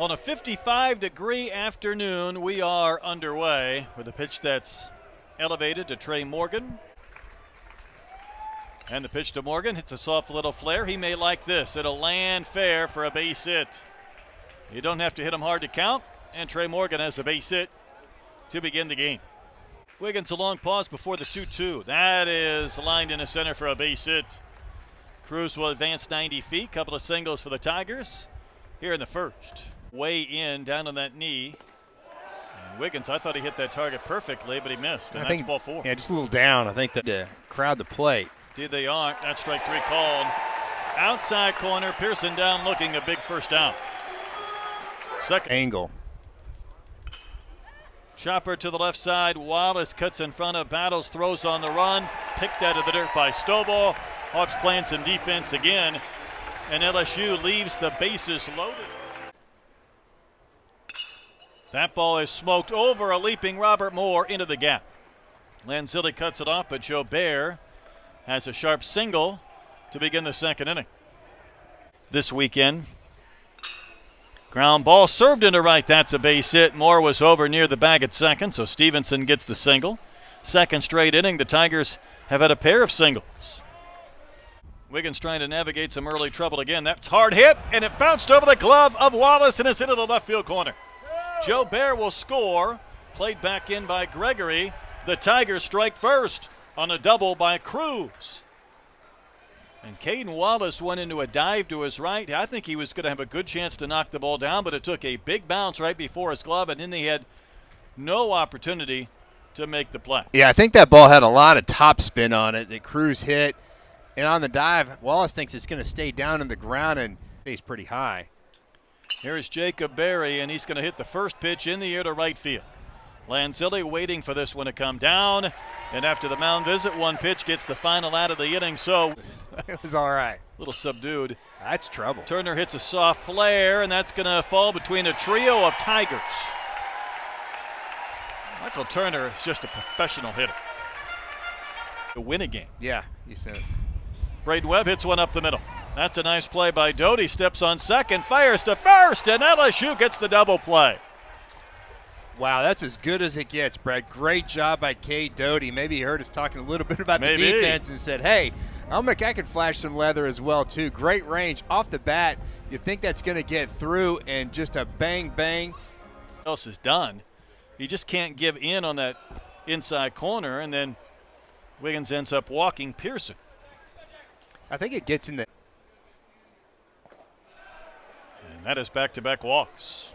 On a 55-degree afternoon, we are underway with a pitch that's elevated to Trey Morgan. And the pitch to Morgan hits a soft little flare. He may like this. It'll land fair for a base hit. You don't have to hit him hard to count, and Trey Morgan has a base hit to begin the game. Wiggins a long pause before the 2-2. That is lined in the center for a base hit. Cruz will advance 90 feet. Couple of singles for the Tigers here in the first. Way in, down on that knee. And Wiggins, I thought he hit that target perfectly, but he missed, and that's ball 4. Yeah, just a little down. I think that crowd the plate. Did they aren't. That's strike 3 called. Outside corner, Pearson down looking, a big first down. Second. Angle. Chopper to the left side. Wallace cuts in front of Battles, throws on the run. Picked out of the dirt by Stovall. Hawks playing some defense again. And LSU leaves the bases loaded. That ball is smoked over a leaping Robert Moore into the gap. Lanzilli cuts it off, but Joe Bear has a sharp single to begin the second inning. This weekend, ground ball served into right. That's a base hit. Moore was over near the bag at second, so Stevenson gets the single. Second straight inning, the Tigers have had a pair of singles. Wiggins trying to navigate some early trouble again. That's hard hit, and it bounced over the glove of Wallace, and it's into the left field corner. Joe Bear will score. Played back in by Gregory. The Tigers strike first on a double by Cruz. And Caden Wallace went into a dive to his right. I think he was going to have a good chance to knock the ball down, but it took a big bounce right before his glove, and then he had no opportunity to make the play. Yeah, I think that ball had a lot of top spin on it that Cruz hit. And on the dive, Wallace thinks it's going to stay down in the ground and stays pretty high. Here's Jacob Berry, and he's going to hit the first pitch in the air to right field. Lanzilli waiting for this one to come down. And after the mound visit, one pitch gets the final out of the inning. So it was all right. A little subdued. That's trouble. Turner hits a soft flare, and that's going to fall between a trio of Tigers. Michael Turner is just a professional hitter. To win a game. Yeah, you said it. Braden Webb hits one up the middle. That's a nice play by Doty. Steps on second, fires to first, and LSU gets the double play. Wow, that's as good as it gets, Brad. Great job by Cade Doty. Maybe he heard us talking a little bit about the defense and said, hey, I can flash some leather as well, too. Great range. Off the bat, you think that's going to get through, and just a bang, bang. What else is done? He just can't give in on that inside corner, and then Wiggins ends up walking Pearson. I think it gets in the... And that is back-to-back walks.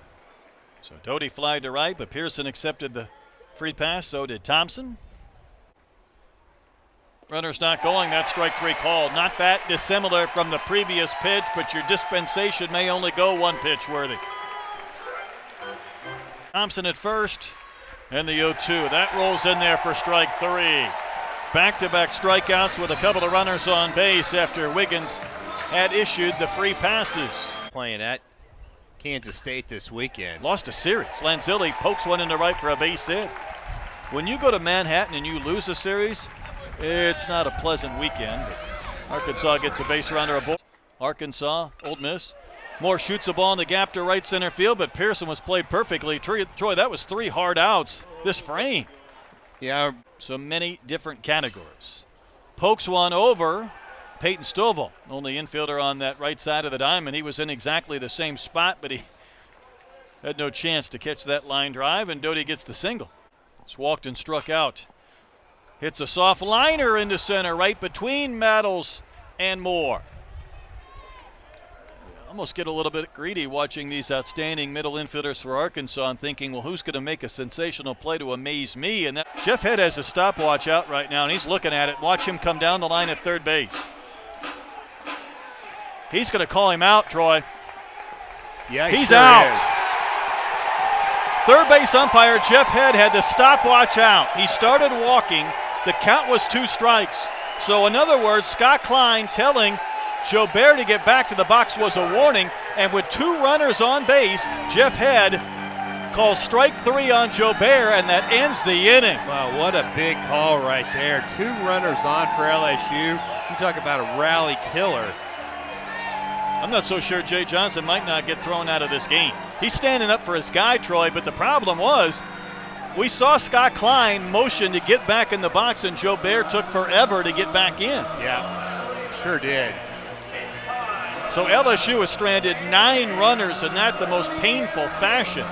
So Doty flied to right, but Pearson accepted the free pass, so did Thompson. Runner's not going. That's strike 3 called. Not that dissimilar from the previous pitch, but your dispensation may only go one pitch worthy. Thompson at first, and the 0-2. That rolls in there for strike 3. Back-to-back strikeouts with a couple of runners on base after Wiggins had issued the free passes. Playing at Kansas State this weekend. Lost a series. Lanzilli pokes one into right for a base hit. When you go to Manhattan and you lose a series, it's not a pleasant weekend. Arkansas gets a base runner aboard. Arkansas, Ole Miss. Moore shoots a ball in the gap to right center field, but Pearson was played perfectly. Troy, that was 3 hard outs this frame. Yeah. So many different categories. Pokes one over. Peyton Stovall, only infielder on that right side of the diamond. He was in exactly the same spot, but he had no chance to catch that line drive, and Doty gets the single. It's walked and struck out. Hits a soft liner into center, right between Battles and Moore. Almost get a little bit greedy watching these outstanding middle infielders for Arkansas and thinking, well, who's going to make a sensational play to amaze me? And that Jeff Head has a stopwatch out right now, and he's looking at it. Watch him come down the line at third base. He's going to call him out, Troy. Yeah, he's sure out. Is. Third base umpire Jeff Head had the stopwatch out. He started walking. The count was 2 strikes. So in other words, Scott Klein telling Joe Bear to get back to the box was a warning. And with 2 runners on base, Jeff Head calls strike 3 on Joe Bear, and that ends the inning. Wow, what a big call right there. 2 runners on for LSU. You talk about a rally killer. I'm not so sure Jay Johnson might not get thrown out of this game. He's standing up for his guy, Troy, but the problem was we saw Scott Klein motion to get back in the box, and Joe Bear took forever to get back in. Yeah, sure did. So LSU has stranded 9 runners in not the most painful fashion.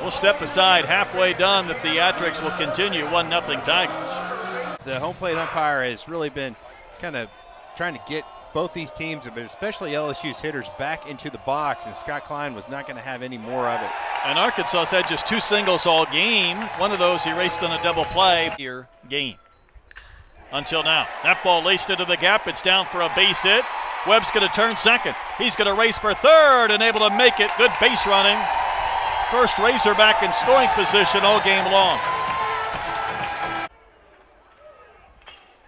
We'll step aside, halfway done. The theatrics will continue, 1-0 Tigers. The home plate umpire has really been kind of trying to get both these teams, but especially LSU's hitters, back into the box, and Scott Klein was not going to have any more of it. And Arkansas had just 2 singles all game. One of those he raced on a double play here game. Until now, that ball laced into the gap. It's down for a base hit. Webb's going to turn second. He's going to race for third and able to make it. Good base running. First Razorback in scoring position all game long.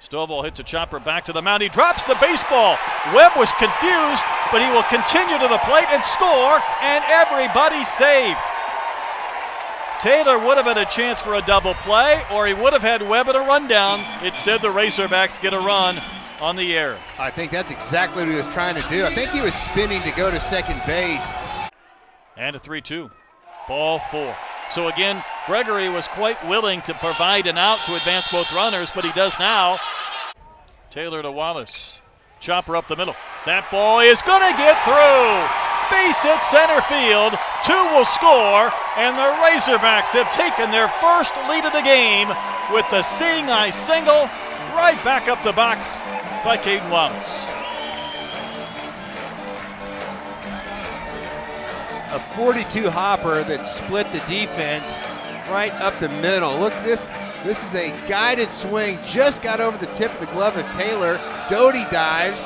Stovall hits a chopper back to the mound. He drops the baseball. Webb was confused, but he will continue to the plate and score, and everybody's safe. Taylor would have had a chance for a double play, or he would have had Webb at a rundown. Instead, the Razorbacks get a run on the air. I think that's exactly what he was trying to do. I think he was spinning to go to second base. And a 3-2. Ball 4. So again, Gregory was quite willing to provide an out to advance both runners, but he does now. Taylor to Wallace. Chopper up the middle. That ball is going to get through. Base hit center field. 2 will score, and the Razorbacks have taken their first lead of the game with the seeing eye single right back up the box by Caden Wallace. A 42 hopper that split the defense right up the middle. Look, this is a guided swing, just got over the tip of the glove of Taylor. Doty dives.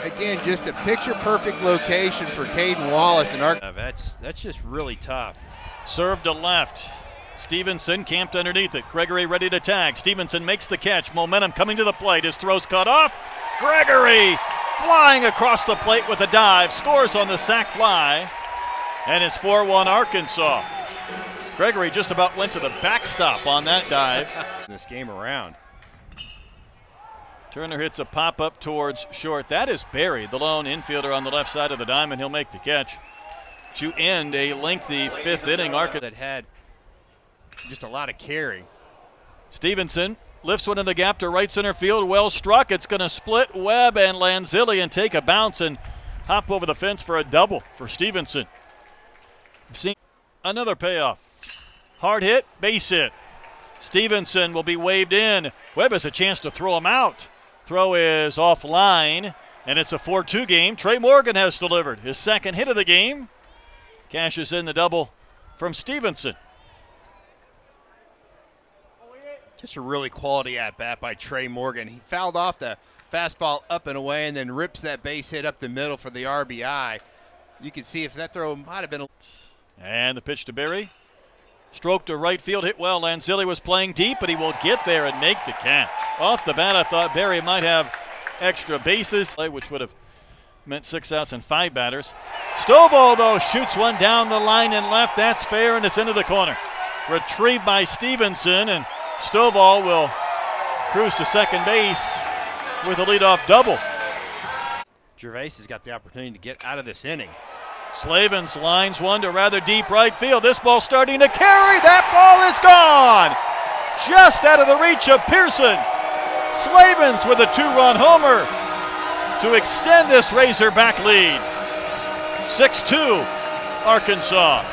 Again, just a picture-perfect location for Caden Wallace and Arkansas. That's just really tough. Serve to left. Stevenson camped underneath it. Gregory ready to tag. Stevenson makes the catch. Momentum coming to the plate. His throw's cut off. Gregory flying across the plate with a dive. Scores on the sac fly. And it's 4-1 Arkansas. Gregory just about went to the backstop on that dive. This game around. Turner hits a pop-up towards short. That is Barry, the lone infielder on the left side of the diamond. He'll make the catch to end a lengthy 5th inning. Arkansas that had just a lot of carry. Stevenson lifts one in the gap to right center field. Well struck. It's going to split Webb and Lanzilli and take a bounce and hop over the fence for a double for Stevenson. We've seen another payoff. Hard hit, base hit. Stevenson will be waved in. Webb has a chance to throw him out. Throw is offline, and it's a 4-2 game. Trey Morgan has delivered his second hit of the game. Cashes in the double from Stevenson. Just a really quality at-bat by Trey Morgan. He fouled off the fastball up and away and then rips that base hit up the middle for the RBI. You can see if that throw might have been. And the pitch to Barry. Stroke to right field, hit well. Lanzilli was playing deep, but he will get there and make the catch. Off the bat, I thought Barry might have extra bases, which would have meant 6 outs and 5 batters. Stovall, though, shoots one down the line and left. That's fair, and it's into the corner. Retrieved by Stevenson, and Stovall will cruise to second base with a leadoff double. Gervais has got the opportunity to get out of this inning. Slavens lines one to rather deep right field. This ball starting to carry. That ball is gone. Just out of the reach of Pearson. Slavens with a 2-run homer to extend this Razorback lead. 6-2 Arkansas.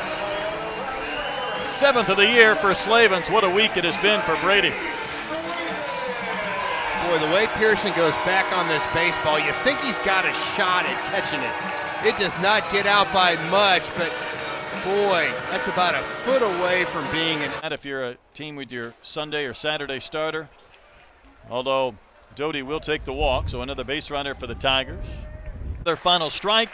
7th of the year for Slavens. What a week it has been for Brady. Boy, the way Pearson goes back on this baseball, you think he's got a shot at catching it. It does not get out by much, but boy, that's about a foot away from being an. If you're a team with your Sunday or Saturday starter, although Doty will take the walk, so another base runner for the Tigers. Their final strike.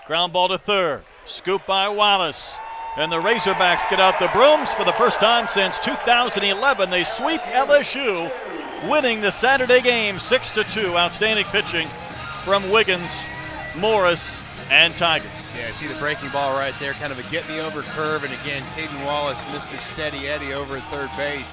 Ground ball to third. Scoop by Wallace. And the Razorbacks get out the brooms for the first time since 2011. They sweep LSU, winning the Saturday game 6-2. Outstanding pitching from Wiggins, Morris, and Tiger. Yeah, see the breaking ball right there, kind of a get-me-over curve, and again, Caden Wallace, Mr. Steady Eddie over at third base.